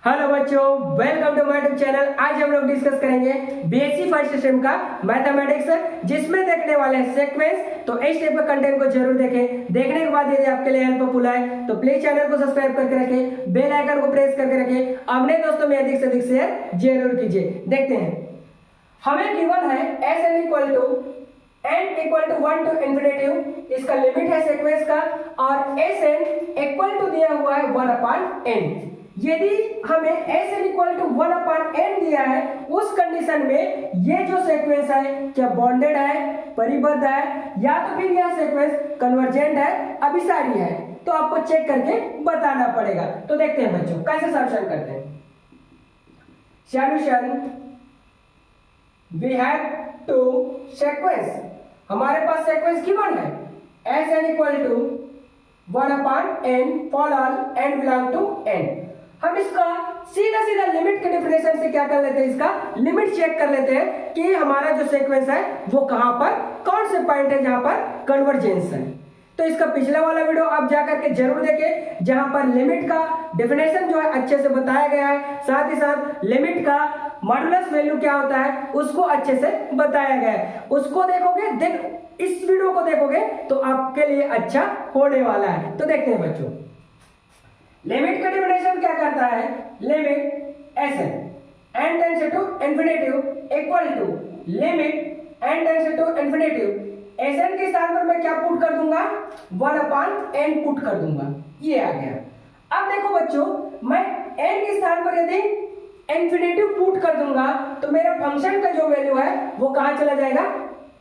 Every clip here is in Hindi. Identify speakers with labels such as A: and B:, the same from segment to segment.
A: हेलो बच्चों, welcome to my YouTube channel. आज हम लोग डिस्कस करेंगे बीएससी फर्स्ट सेम का मैथमेटिक्स, जिसमें देखने वाले हैं सीक्वेंस। तो इस टाइप का कंटेंट को जरूर देखें। देखने के बाद यदि आपके लिए हेल्पफुल है तो प्लीज चैनल को सब्सक्राइब करके रखें, बेल आइकन को प्रेस करके रखें, अपने दोस्तों में अधिक से अधिक शेयर जरूर कीजिए। देखते हैं, हमें गिवन है S N equal to n equal to 1 to infinity, इसका लिमिट है सीक्वेंस का, और एस एन इक्वल टू दिया हुआ है 1 अपॉन n। यदि हमें S N equal to 1 upon n दिया है, उस कंडीशन में ये जो सीक्वेंस है क्या बॉन्डेड है, परिबद्ध है, या तो फिर यह सीक्वेंस कन्वर्जेंट है, अभिसारी है। तो आपको चेक करके बताना पड़ेगा। तो देखते हैं बच्चों कैसे सॉल्यूशन करते हैं। Solution, we have to sequence, हमारे पास सीक्वेंस गिवन है S N equal to 1 upon n for all n belong to n। हम इसका सीधा सीधा लिमिट के डेफिनेशन से क्या कर लेते हैं, इसका लिमिट चेक कर लेते हैं कि हमारा जो सीक्वेंस है वो कहां पर, कौन से पॉइंट है जहां पर कन्वर्जेंस है। तो इसका पिछला वाला वीडियो आप जाकर के जरूर देखें, जहां पर लिमिट का डेफिनेशन जो है अच्छे से बताया गया है, साथ ही साथ लिमिट का मॉडुलस वैल्यू क्या होता है उसको अच्छे से बताया गया है। उसको देखोगे, देन इस वीडियो को देखोगे तो आपके लिए अच्छा होने वाला है। तो देखते हैं बच्चों, लिमिट का डेफिनेशन क्या करता है, limit S N tends to infinity equal to limit n tends to infinity, S N के स्थान पर मैं क्या पुट कर दूंगा, 1 अपॉन n पुट कर दूंगा। ये आ गया। अब देखो बच्चों, मैं n के स्थान पर यदि इन्फिनिटी पुट कर दूंगा तो मेरा फंक्शन का जो वैल्यू है वो कहां चला जाएगा,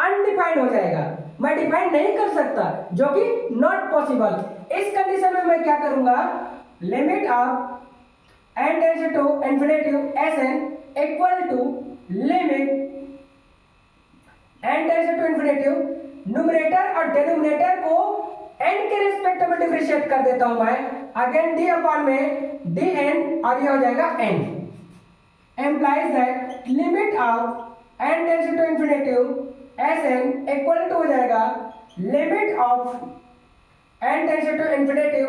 A: अनडिफाइंड हो जाएगा। मैं डिफाइन नहीं कर सकता, जो कि नॉट पॉसिबल। इस कंडीशन में मैं क्या करूंगा, limit of n tends to infinity S N equal to limit n tends to infinity, numerator और डिनोमिनेटर को n के रिस्पेक्ट में डिफरेंशिएट कर देता हूं मैं। अगेन d अपॉन में dn, और ये हो जाएगा n, implies that limit of n tends to infinity Sn equal to हो जाएगा limit of n tends to infinity,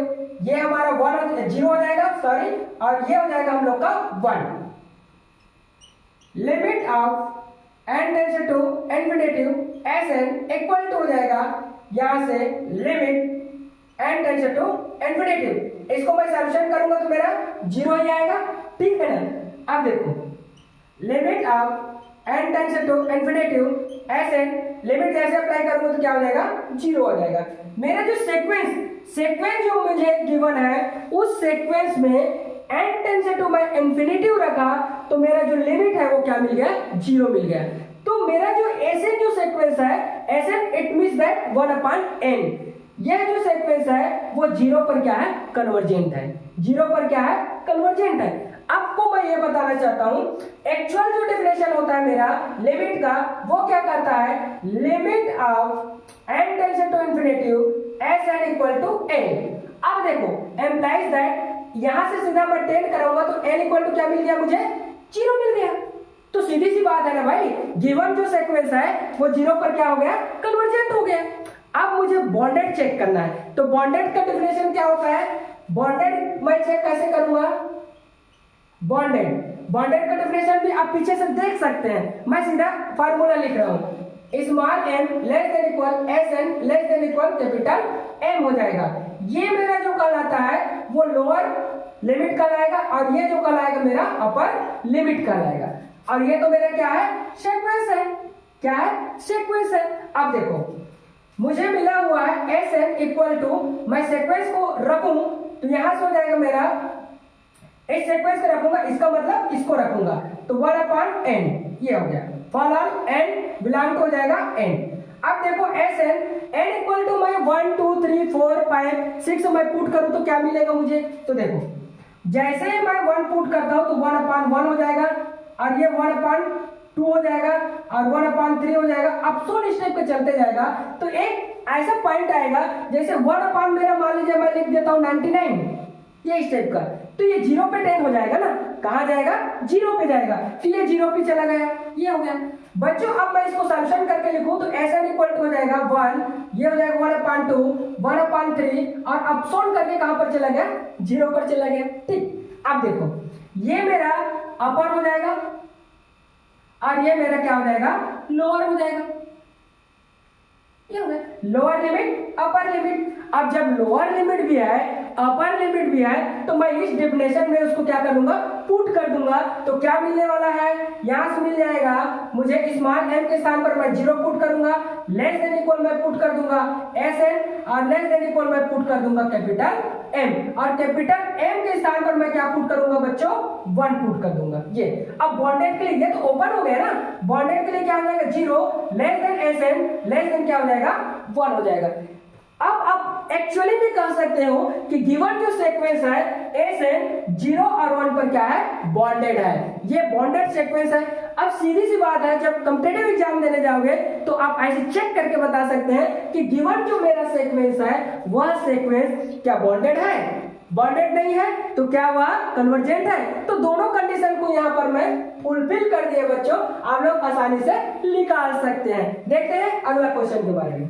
A: ये हमारा 0 हो जाएगा, सॉरी, और ये हो जाएगा हम लोग का 1। Limit of n tends to infinity Sn equal to हो जाएगा यहां से limit n tends to infinity. इसको मैं सॉल्यूशन करूंगा तो मेरा 0 ही आएगा, ठीक है ना। अब देखो, limit of n tends to infinity Sn, limit जैसे अप्लाई करूंगा तो क्या हो जाएगा, 0 हो जाएगा। मेरा जो सीक्वेंस जो मुझे गिवन है, उस सीक्वेंस में n टेंड्स टू मैं इन्फिनिटी रखा तो मेरा जो लिमिट है वो क्या मिल गया, 0 मिल गया। तो मेरा जो Sn जो सीक्वेंस है, Sn it means that 1 upon n, यह जो सीक्वेंस है वो 0 पर क्या है, कन्वर्जेंट है। 0 पर क्या है, कन्वर्जेंट है। आपको मैं ये बताना चाहता हूं, एक्चुअल जो डेफिनेशन होता है मेरा लिमिट का, वो क्या करता है, limit of n tends to infinity Sn equal to n। अब देखो, एम्प्लाइज दैट यहां से सीधा मैं 10 कराऊंगा तो n इक्वल टू क्या मिल गया, मुझे 0 मिल गया। तो सीधी सी बात है ना भाई, गिवन जो सीक्वेंस है वो 0 पर क्या हो गया, कन्वर्जेंट हो गया। अब मुझे बॉन्डेड चेक करना है, तो बॉन्डेड का डेफिनेशन क्या होता है, बॉन्डेड मैं चेक कैसे करूंगा, बॉन्डेड का डेफिनेशन भी आप पीछे से देख सकते हैं। मैं सीधा फार्मूला लिख रहा हूं, small m less than equal Sn less than equal capital M हो जाएगा। ये मेरा जो कहलाता है वो लोअर लिमिट कहलाएगा, और ये जो कहलाएगा मेरा अपर लिमिट कहलाएगा। और ये तो मेरा क्या है, सीक्वेंस है। क्या है, सीक्वेंस है। अब देखो, मुझे मिला हुआ है Sn इक्वल टू, मैं सीक्वेंस को रखूं तो यहां से हो जाएगा मेरा, इस सीक्वेंस को रखूंगा, इसका मतलब इसको रखूंगा तो 1 अपॉन n, ये हो गया, फॉर ऑल n बिलोंग हो जाएगा n। अब देखो Sn n इक्वल टू मैं 1 2 3 4 5 6 मैं पुट करूं तो क्या मिलेगा मुझे, तो देखो जैसे ही मैं 1 पुट करता हूं तो 1 अपॉन 1 हो जाएगा, और ये 1 अपॉन 2 हो जाएगा, और 1 अपॉन 3 हो जाएगा। अब सो स्टेप पे चलते जाएगा तो एक ऐसा पॉइंट आएगा, जैसे 1 अपॉन मेरा मान लीजिए मैं लिख देता हूं 99, ये स्टेप का, तो ये 0 पे 10 हो जाएगा ना, कहां जाएगा, 0 पे जाएगा, तो ये 0 पे चला गया, ये हो गया। बच्चों अब मैं इसको सॉल्यूशन करके लिखूं तो Sn इक्वल टू हो जाएगा 1, ये हो जाएगा 1 अपॉन 2, 1 अपॉन 3, और अपसोन करके कहां पर चला गया, 0 पर चला गया। ठीक, अब देखो ये मेरा अपर हो जाएगा और ये मेरा क्या हो जाएगा, लोअर हो जाएगा। ये हो गया लोअर लिमिट अपर लिमिट। अब जब लोअर लिमिट भी है अपर लिमिट भी है तो मैं इस डेफिनेशन में उसको क्या करूंगा, पुट कर दूंगा। तो क्या मिलने वाला है, यहां से मिल जाएगा मुझे स्मॉल m के स्थान पर मैं 0 पुट करूंगा, लेस देन इक्वल मैं पुट कर दूंगा Sn और लेस देन इक्वल मैं पुट कर दूंगा कैपिटल M और कैपिटल M के स्थान पर मैं क्या पुट करूंगा बच्चों, 1 पुट कर दूंगा। ये अब बॉन्डेड के लिए ये तो ओपन हो गया ना, बॉन्डेड के लिए क्या हो जाएगा 0 less then Sn less than क्या हो जाएगा 1 हो जाएगा। अब आप एक्चुअली भी कह सकते हो कि गिवन जो सीक्वेंस है Sn 0 और 1 पर क्या है, बॉन्डेड है, ये बॉन्डेड सीक्वेंस है। अब सीधी सी बात है, जब कॉम्पिटिटिव एग्जाम देने जाओगे तो आप ऐसे चेक करके बता सकते हैं कि गिवन जो मेरा सीक्वेंस है वह सीक्वेंस क्या बॉन्डेड है, बॉन्डेड नहीं है तो क्या वह कन्वर्जेंट है। तो दोनों कंडीशन को यहाँ पर मैं फुलफिल कर दिए बच्चों, आप लोग आसानी से निकाल सकते हैं। देखते हैं अगला क्वेश्चन के बारे में।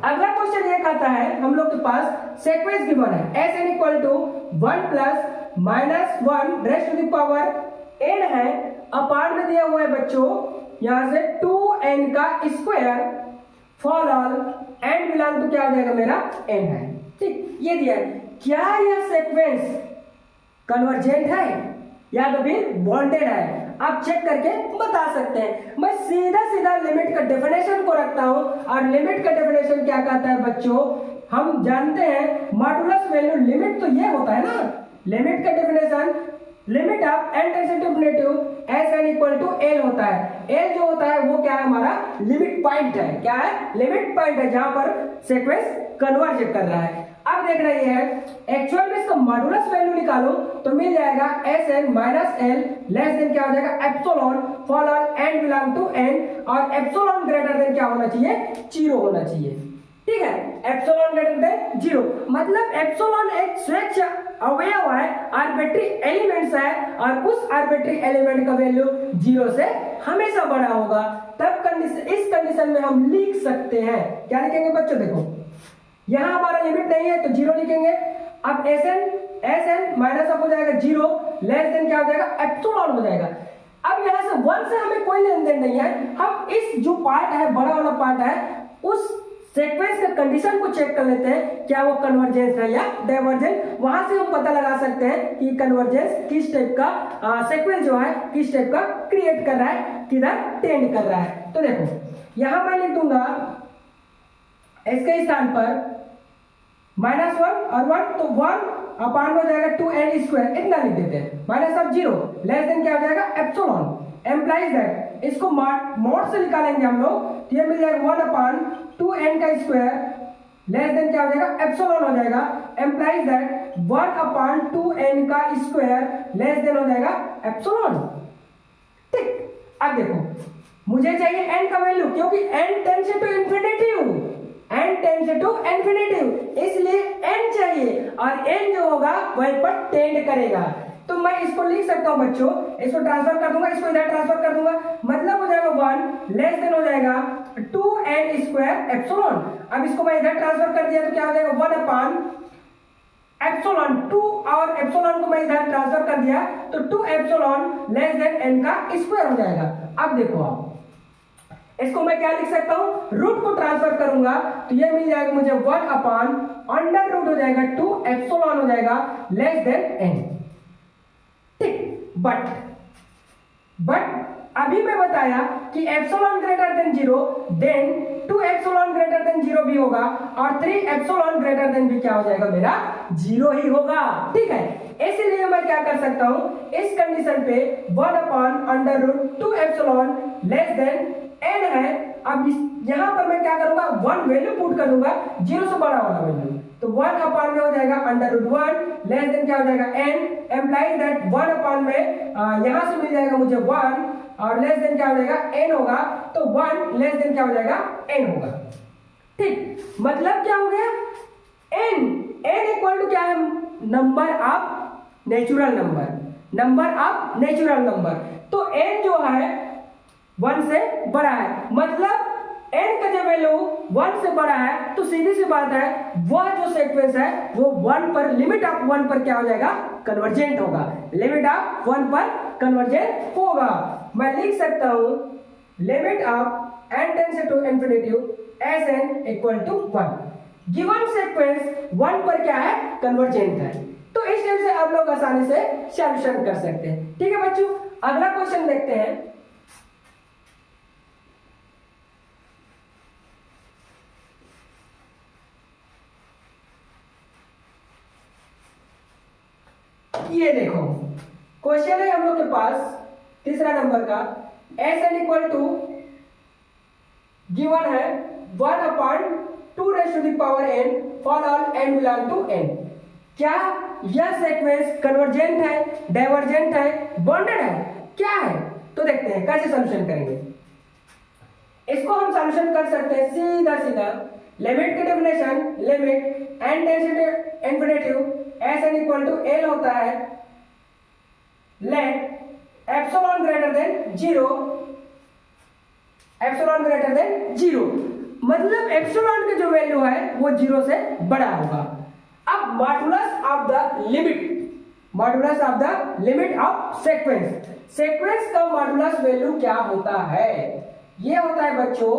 A: अगला क्वेश्चन ये कहता है, हम लोग के पास सीक्वेंस गिवन है Sn equal to 1 plus minus 1 raised to the power n है, अपार्ट में दिया हुआ है बच्चों यहां से 2n का square for all n belong to क्या हो जाएगा मेरा n है। ठीक, ये दिया है। क्या यह सीक्वेंस कन्वर्जेंट है या तो फिर बॉन्डेड है, आप चेक करके बता सकते हैं। मैं सीधा सीधा लिमिट का डेफिनेशन को रखता हूं और लिमिट का डेफिनेशन क्या कहता है बच्चों, हम जानते हैं मॉडुलस वैल्यू लिमिट तो ये होता है ना, लिमिट का definition limit of n tends to infinity Sn equal to L होता है। L जो होता है वो क्या है, हमारा लिमिट पॉइंट है। क्या है, लिमिट पॉइंट है जहां पर सीक्वेंस कन्वर्ज कर रहा है। अब देख रही है एक्चुअल में इसका मॉडुलस वैल्यू निकालो तो मिल जाएगा Sn minus L less than क्या हो जाएगा epsilon for all n belong to n और एप्सिलॉन ग्रेटर देन क्या होना चाहिए, 0 होना चाहिए। ठीक है, एप्सिलॉन ग्रेटर देन 0 मतलब एप्सिलॉन एक स्वेच्छ अवयव है, आर्बिट्री एलिमेंट्स है और उस आर्बिट्री एलिमेंट का वैल्यू 0 से हमेशा बड़ा होगा। तब इस कंडीशन में हम लिख सकते हैं, क्या लिखेंगे बच्चों, देखो यहां हमारा लिमिट नहीं है तो 0 लिखेंगे। अब Sn माइनस अप हो जाएगा 0 लेस देन क्या हो जाएगा एप्सिलॉन हो जाएगा। अब यहां से 1 से हमें कोई लेन देन नहीं है, हम इस जो पार्ट है बड़ा वाला पार्ट है उस सीक्वेंस का कंडीशन को चेक कर लेते हैं, क्या वो कन्वर्जेंस है या डाइवर्जेंस। वहां से हम पता लगा सकते हैं कि कन्वर्जेंस किस टाइप का सीक्वेंस जो है किस टाइप का क्रिएट कर रहा है, किधर टेंड कर रहा है। तो देखो यहां मैं लिख दूंगा इसके स्थान पर -1 और 1 तो 1 अपान हो जाएगा 2n स्क्वायर, इतना लिख देते हैं। माइनस ऑफ 0 लेस देन क्या हो जाएगा एप्सिलॉन एम्प्लाइज दैट, इसको मॉड से निकालेंगे हम लोग तो ये मिल जाएगा 1 अपान 2n का स्क्वायर लेस देन क्या हो जाएगा एप्सिलॉन हो जाएगा, एम्प्लाइज दैट 1 अपान 2n का स्क्वायर लेस देन हो जाएगा एप्सिलॉन। ठीक, अब देखो मुझे चाहिए n का वैल्यू क्योंकि n tends to infinity, n tends to infinity, इसलिए n चाहिए और n जो होगा वहीं पर टेंड करेगा। तो मैं इसको लिख सकता हूं बच्चों, इसको ट्रांसफर कर दूंगा, इसको इधर ट्रांसफर कर दूंगा, मतलब हो जाएगा 1 लेस देन हो जाएगा 2n स्क्वायर एप्सिलॉन। अब इसको मैं इधर ट्रांसफर कर दिया तो क्या हो जाएगा 1 अपान एप्सिलॉन 2 और एप्सिलॉन को मैं इधर ट्रांसफर कर दिया तो 2 एप्सिलॉन लेस देन n का स्क्वायर हो जाएगा। अब देखो आप इसको मैं क्या लिख सकता हूं, रूट को ट्रांसफर करूंगा तो ये मिल जाएगा मुझे 1 अपान अंडर रूट हो जाएगा 2 एप्सिलॉन हो जाएगा लेस देन n। ठीक, बट अभी मैं बताया कि epsilon greater than 0 then 2 epsilon greater than 0 भी होगा और 3 एप्सिलॉन ग्रेटर देन भी क्या हो जाएगा मेरा 0 ही होगा। ठीक है, इसलिए मैं क्या कर सकता हूं, इस कंडीशन पे 1 upon under root 2 epsilon less than n है। अब यहां पर मैं क्या करूंगा 1 वैल्यू पुट कर दूंगा 0 से बड़ा वाला वैल्यू, तो 1 अपान में हो जाएगा अंडर रूट 1 लेस देन क्या हो जाएगा n, एम्प्लाइज दैट 1 अपान में यहां से मिल जाएगा मुझे 1 और लेस देन क्या हो जाएगा n होगा, तो 1 लेस देन क्या हो जाएगा n होगा। ठीक, मतलब क्या हो गया n इक्वल टू क्या है, नंबर ऑफ नेचुरल नंबर। तो n जो है 1 से बड़ा है, मतलब n का जब वैल्यू 1 से बड़ा है तो सीधी सी बात है वह जो सीक्वेंस है वो 1 पर लिमिट ऑफ 1 पर क्या हो जाएगा, कन्वर्जेंट होगा, लिमिट ऑफ 1 पर कन्वर्जेंट होगा। मैं लिख सकता हूं limit of n tends to infinity S n equal to 1। Given sequence 1 पर क्या है, कन्वर्जेंट है। तो इस टाइप से आप लोग आसानी से सॉल्यूशन कर सकते हैं। ठीक है बच्चों, अगला क्वेश्चन देखते हैं। ये देखो क्वेश्चन है हम लोग के पास तीसरा नंबर का, S N equal to given है 1/2 for all n belong to n। क्या यह सीक्वेंस कन्वर्जेंट है, डाइवर्जेंट है, बॉन्डेड है, क्या है? तो देखते हैं कैसे सॉल्यूशन करेंगे। इसको हम सॉल्यूशन कर सकते हैं सीधा सीधा। लिमिट की definition, limit n tends to infinity S N equal to L होता है let epsilon greater than 0, epsilon greater than 0, मतलब एप्सिलॉन की जो वैल्यू है वो 0 से बड़ा होगा। अब modulus of the limit, modulus of the limit of sequence, sequence का मॉडुलस वैल्यू क्या होता है? ये होता है बच्चों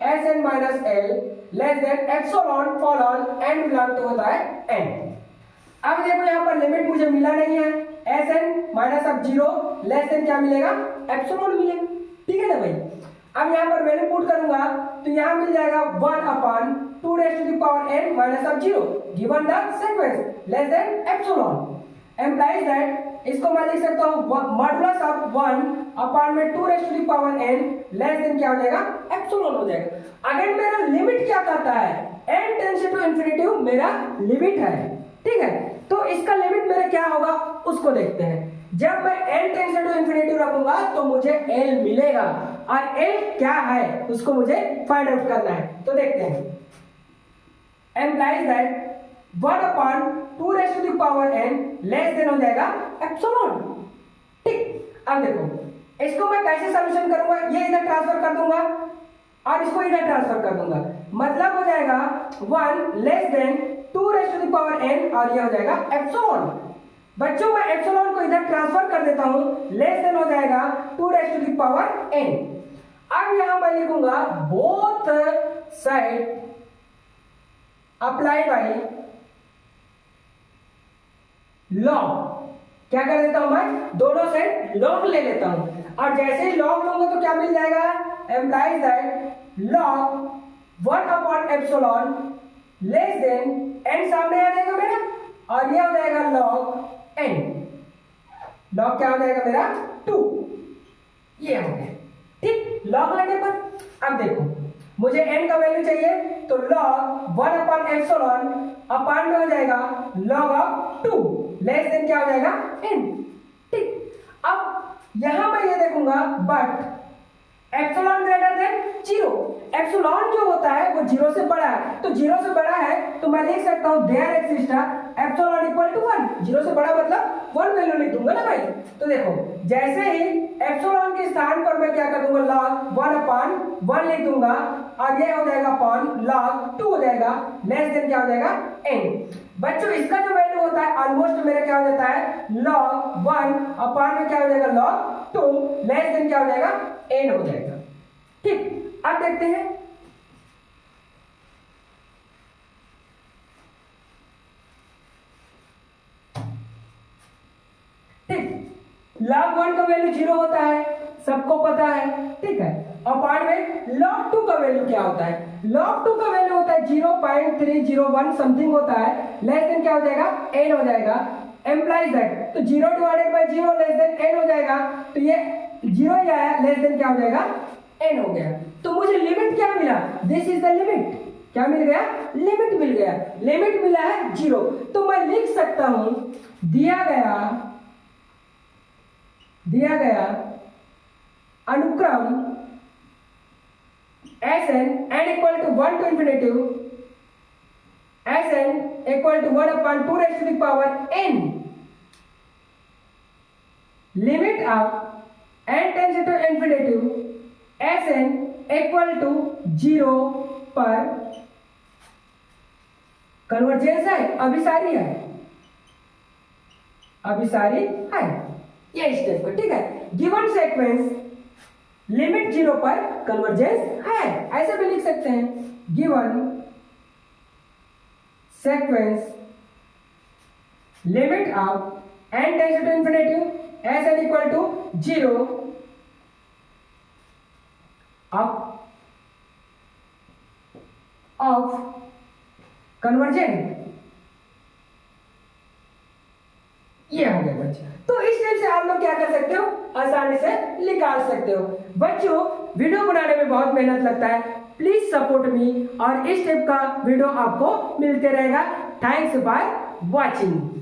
A: S N minus L less than epsilon for all n belong to होता है n। अब देखो यहाँ पर लिमिट मुझे मिला नहीं है, S N minus of 0 less than क्या मिलेगा, एप्सिलॉन मिलेगा। ठीक है ना भाई। अब यहाँ पर वैल्यू पुट करूंगा तो यहाँ मिल जाएगा 1/2 n minus of 0 given the sequence less than epsilon implies that, इसको मैं लिख सकता हूँ modulus of 1/2 n less than क्या हो जाएगा, एप्सिलॉन हो जाएगा। अगर मेरा लिमिट क्या कहता है, n टेंड्स टू इंफिनिटी मेरा लिमिट है। ठीक है, तो इसका लिमिट मेरा क्या होगा उसको देखते हैं। जब मैं n टेंड्स टू इंफिनिटी रखूंगा तो मुझे l मिलेगा और l क्या है उसको मुझे फाइंड आउट करना है। तो देखते हैं implies that 1/2 n less than हो जाएगा एप्सिलॉन। ठीक, अब देखो इसको मैं कैसे सॉल्यूशन करूंगा, ये इधर ट्रांसफर कर दूंगा और इसको इधर ट्रांसफर कर दूंगा, मतलब हो जाएगा 1 लेस देन 2 n और ये हो जाएगा एप्सिलॉन। बच्चों मैं एप्सिलॉन को इधर ट्रांसफर कर देता हूं, लेस देन हो जाएगा 2 n। अब यहां मैं लिखूंगा both side apply by log. क्या कर देता हूं मैं, दोनों साइड लॉग ले लेता हूं और जैसे ही लॉग लूंगा तो क्या मिल जाएगा, एम्प्लाइज दैट लॉग 1/एप्सिलॉन लेस देन n सामने आ जाएगा मेरा और ये हो जाएगा लॉग n। लॉग क्या हो जाएगा मेरा 2, ये हो गया। ठीक, लॉग लेने पर अब देखो मुझे n का वैल्यू चाहिए तो log 1/एप्सिलॉन अपान में हो जाएगा log ऑफ 2 लेस देन क्या हो जाएगा n। ठीक, अब यहां मैं ये देखूंगा but epsilon greater than 0, epsilon जो होता है वो 0 से बड़ा है, तो 0 से बड़ा है तो मैं लिख सकता हूं there exist epsilon equal to 1। 0 से बड़ा मतलब 1 वैल्यू लिख दूंगा ना भाई। तो देखो जैसे ही एप्सिलॉन के स्थान पर मैं क्या कर दूंगा, log 1/1 लिख दूंगा और ये हो जाएगा अपॉन log 2 हो जाएगा लेस देन क्या हो जाएगा n। बच्चों इसका जो वैल्यू होता है ऑलमोस्ट मेरा क्या हो जाता है log 1 अपान में क्या हो जाएगा log 2 लेस देन क्या हो जाएगा n हो जाएगा। ठीक, अब देखते हैं ठीक, log 1 का वैल्यू 0 होता है, सबको पता है। ठीक है, अपान में log 2 का वैल्यू क्या होता है, log 2 का वैल्यू होता है 0.301 समथिंग होता है, लेस देन क्या हो जाएगा n हो जाएगा। एम्प्लाइज दैट तो 0 divided by 0 less than n हो जाएगा, तो ये 0 ही आया, लेस देन क्या हो जाएगा n हो गया। तो मुझे लिमिट क्या मिला, दिस इज द लिमिट। क्या मिल गया, लिमिट मिल गया, लिमिट मिला है 0। तो मैं लिख सकता हूं दिया गया अनुक्रम Sn n equal to 1 to infinity Sn equal to 1/2 n limit of n tends to infinity Sn equal to 0 पर कन्वर्जेंस है, अभिसारी है, अभिसारी है, ये स्टेप को, ठीक है। गिवन सीक्वेंस लिमिट 0 पर कन्वर्जेंस है, ऐसे भी लिख सकते हैं। Given sequence limit of n tends to infinity S N equal to 0 of convergent, ये हो गया बच्चे। तो इस टाइप से आप लोग क्या कर सकते हो, आसानी से निकाल सकते हो। बच्चों वीडियो बनाने में बहुत मेहनत लगता है, प्लीज सपोर्ट मी, और इस टाइप का वीडियो आपको मिलते रहेगा। Thanks for watching.